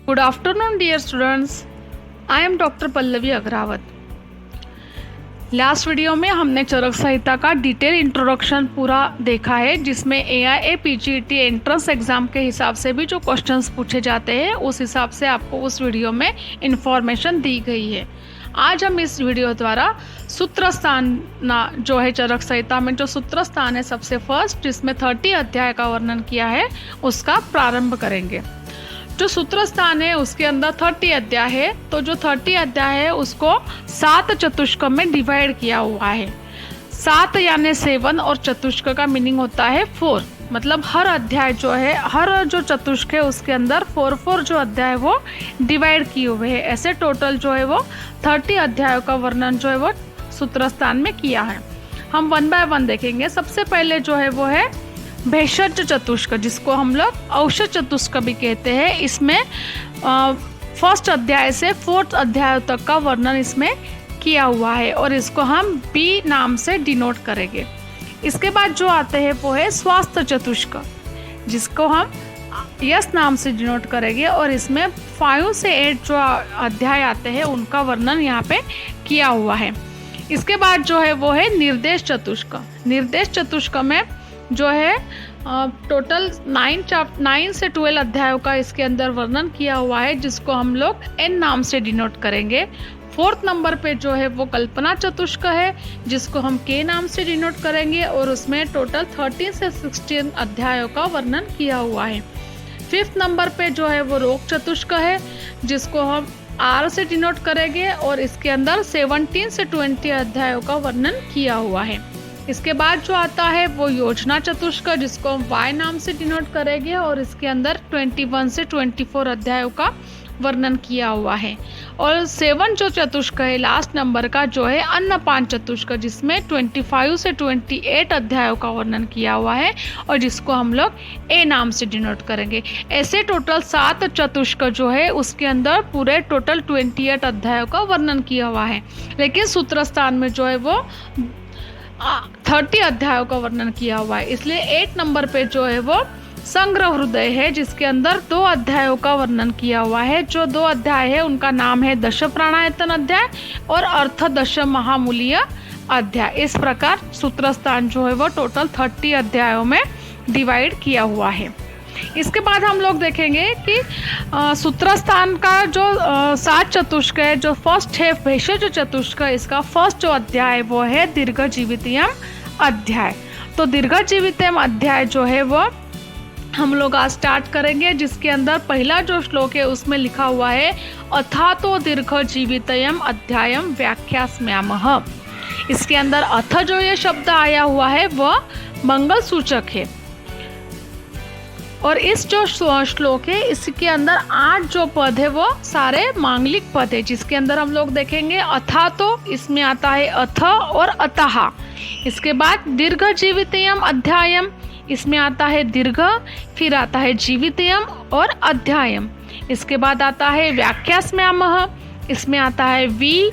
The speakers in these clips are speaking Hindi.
Good afternoon, dear students. I am Dr. Pallavi Agrawat. Last video में हमने चरक संहिता का डिटेल इंट्रोडक्शन पूरा देखा है, जिसमें AIA PGT एंट्रेंस एग्ज़ाम के हिसाब से भी जो क्वेश्चंस पूछे जाते हैं उस हिसाब से आपको उस वीडियो में इंफॉर्मेशन दी गई है. आज हम इस वीडियो द्वारा सूत्र स्थान जो है चरक संहिता में जो सूत्र स्थान है सबसे फर्स्ट, जिसमें 30 अध्याय का वर्णन किया है, उसका प्रारंभ करेंगे. जो सूत्र स्थान है उसके अंदर 30 अध्याय है, तो जो 30 अध्याय है उसको 7 चतुष्क में डिवाइड किया हुआ है. 7 यानी 7 और चतुष्क का मीनिंग होता है 4. मतलब हर अध्याय जो है, हर जो चतुष्क है उसके अंदर 4 जो अध्याय वो डिवाइड किए हुए हैं. ऐसे टोटल जो है वो 30 अध्यायों का वर्णन जो है वो सूत्र स्थान में किया है. हम 1 बाय 1 देखेंगे. सबसे पहले जो है वो है भेषज चतुष्क, जिसको हम लोग औषध चतुष्क भी कहते हैं. इसमें फर्स्ट अध्याय से 4th अध्याय तक का वर्णन इसमें किया हुआ है और इसको हम बी नाम से डिनोट करेंगे. इसके बाद जो आते हैं वो है स्वास्थ्य चतुष्क, जिसको हम यस नाम से डिनोट करेंगे और इसमें 5 से 8 जो अध्याय आते हैं उनका वर्णन यहाँ पे किया हुआ है. इसके बाद जो है वो है निर्देश चतुष्क. निर्देश चतुष्क में जो है टोटल 9 से 12 अध्यायों का इसके अंदर वर्णन किया हुआ है, जिसको हम लोग एन नाम से डिनोट करेंगे. 4th नंबर पे जो है वो कल्पना चतुष्क है, जिसको हम के नाम से डिनोट करेंगे और उसमें टोटल 13 से 16 अध्यायों का वर्णन किया हुआ है. 5th नंबर पे जो है वो रोग चतुष्क है, जिसको हम आर से डिनोट करेंगे और इसके अंदर 17 से 20 अध्यायों का वर्णन किया हुआ है. इसके बाद जो आता है वो योजना चतुष्क, जिसको हम वाई नाम से डिनोट करेंगे और इसके अंदर 21 से 24 अध्यायों का वर्णन किया हुआ है. और 7 जो चतुष्क है लास्ट नंबर का जो है अन्नपान चतुष्क, जिसमें 25 से 28 अध्यायों का वर्णन किया हुआ है और जिसको हम लोग ए नाम से डिनोट करेंगे. ऐसे टोटल 7 चतुष्क जो है उसके अंदर पूरे टोटल 28 अध्यायों का वर्णन किया हुआ है. लेकिन सूत्र स्थान में जो है वो 30 अध्यायों का वर्णन किया हुआ है. इसलिए 8 नंबर पे जो है वो संग्रह हृदय है, जिसके अंदर 2 अध्यायों का वर्णन किया हुआ है. जो 2 अध्याय है उनका नाम है दश प्राणायतन अध्याय और अर्थ दश महामूल्य अध्याय. इस प्रकार सूत्र स्थान जो है वो टोटल 30 अध्यायों में डिवाइड किया हुआ है. इसके बाद हम लोग देखेंगे कि सूत्र स्थान का जो 7 चतुष्क है, जो फर्स्ट है भेषज चतुष्क, इसका फर्स्ट जो अध्याय वो है दीर्घ जीवितयम अध्याय. तो दीर्घ जीवितयम अध्याय जो है वो हम लोग आज स्टार्ट करेंगे, जिसके अंदर पहला जो श्लोक है उसमें लिखा हुआ है अथातो दीर्घ जीवितयम अध्यायम व्याख्यास्म्यामः. इसके अंदर अथ जो ये शब्द आया हुआ है वह मंगल सूचक है. और इस जो श्लोक है इसके अंदर 8 जो पद है वो सारे मांगलिक पद है, जिसके अंदर हम लोग देखेंगे अथा, तो इसमें आता है अथ और अतः. इसके बाद दीर्घ जीवितयम अध्यायम, इसमें आता है दीर्घ, फिर आता है जीवितयम और अध्यायम. इसके बाद आता है व्याख्यास्म्यामः, इसमें आता है वी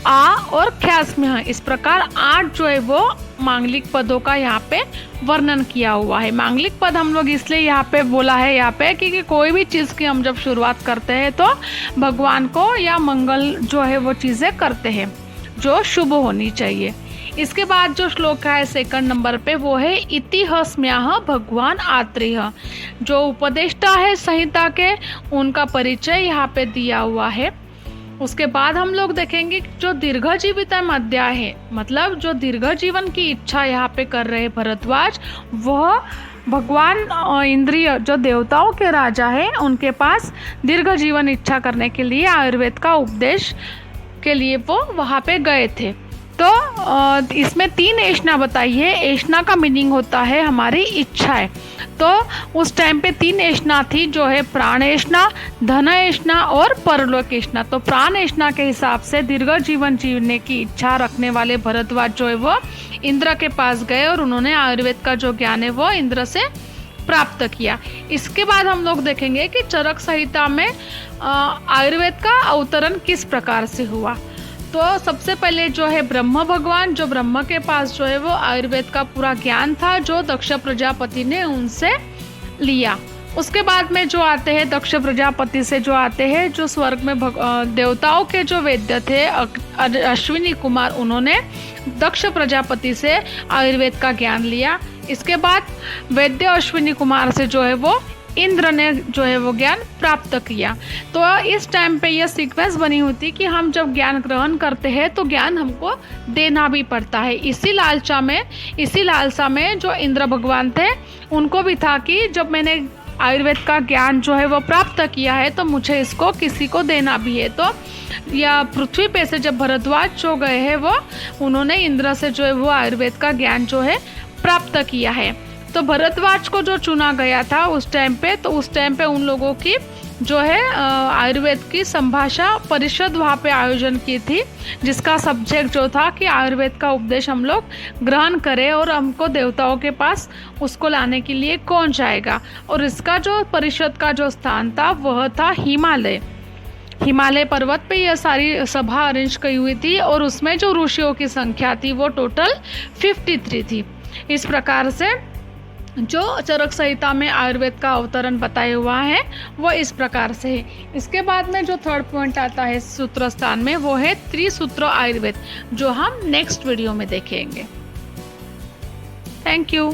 आ और ख्यास्म्यः. इस प्रकार 8 जो है वो मांगलिक पदों का यहाँ पे वर्णन किया हुआ है. मांगलिक पद हम लोग इसलिए यहाँ पे बोला है यहाँ पे क्योंकि कोई भी चीज़ की हम जब शुरुआत करते हैं तो भगवान को या मंगल जो है वो चीज़ें करते हैं जो शुभ होनी चाहिए. इसके बाद जो श्लोक है 2nd नंबर पे वो है इति हस्म्याः भगवान आत्रेय. जो उपदेष्टा है संहिता के उनका परिचय यहाँ पे दिया हुआ है. उसके बाद हम लोग देखेंगे जो दीर्घ जीवितम अध्याय है, मतलब जो दीर्घ जीवन की इच्छा यहाँ पे कर रहे भरद्वाज, वह भगवान इंद्रिय जो देवताओं के राजा है उनके पास दीर्घ जीवन इच्छा करने के लिए आयुर्वेद का उपदेश के लिए वो वहाँ पे गए थे. तो इसमें 3 ऐष्णा बताई है. ऐष्णा का मीनिंग होता है हमारी इच्छाएं. तो उस टाइम पे 3 ऐष्णा थी, जो है प्राण ऐष्णा, धन ऐष्णा और परलोक ऐष्णा. तो प्राण ऐष्णा के हिसाब से दीर्घ जीवन जीने की इच्छा रखने वाले भरद्वाज जो है वो इंद्र के पास गए और उन्होंने आयुर्वेद का जो ज्ञान है वो इंद्र से प्राप्त किया. इसके बाद हम लोग देखेंगे कि चरक संहिता में आयुर्वेद का अवतरण किस प्रकार से हुआ. तो सबसे पहले जो है ब्रह्म भगवान, जो ब्रह्म के पास जो है वो आयुर्वेद का पूरा ज्ञान था जो दक्ष प्रजापति ने उनसे लिया. उसके बाद में जो आते हैं दक्ष प्रजापति से जो आते हैं, जो स्वर्ग में देवताओं के जो वैद्य थे अश्विनी कुमार, उन्होंने दक्ष प्रजापति से आयुर्वेद का ज्ञान लिया। इसके बाद वैद्य अश्विनी कुमार से जो है वो इंद्र ने जो है वो ज्ञान प्राप्त किया। तो इस टाइम पे यह सीक्वेंस बनी होती कि हम जब ज्ञान ग्रहण करते हैं तो ज्ञान हमको देना भी पड़ता है। इसी लालसा में जो इंद्र भगवान थे उनको भी था कि जब मैंने आयुर्वेद का ज्ञान जो है वो प्राप्त किया है तो मुझे इसको किसी को देना भी है। तो या पृथ्वी पे से जब भरद्वाज जो गए हैं वो उन्होंने इंद्र से जो है वो आयुर्वेद का ज्ञान जो है प्राप्त किया है। तो भरद्वाज को जो चुना गया था उस टाइम पे उन लोगों की जो है आयुर्वेद की संभाषा परिषद वहाँ पे आयोजन की थी, जिसका सब्जेक्ट जो था कि आयुर्वेद का उपदेश हम लोग ग्रहण करें और हमको देवताओं के पास उसको लाने के लिए कौन जाएगा। और इसका जो परिषद का जो स्थान था वह था हिमालय पर्वत पे यह सारी सभा अरेंज की हुई थी और उसमें जो ऋषियों की संख्या थी वो टोटल 53 थी। इस प्रकार से जो चरक संहिता में आयुर्वेद का अवतरण बताया हुआ है वो इस प्रकार से है। इसके बाद में जो थर्ड पॉइंट आता है सूत्र स्थान में वो है त्रिसूत्र आयुर्वेद, जो हम नेक्स्ट वीडियो में देखेंगे। Thank you.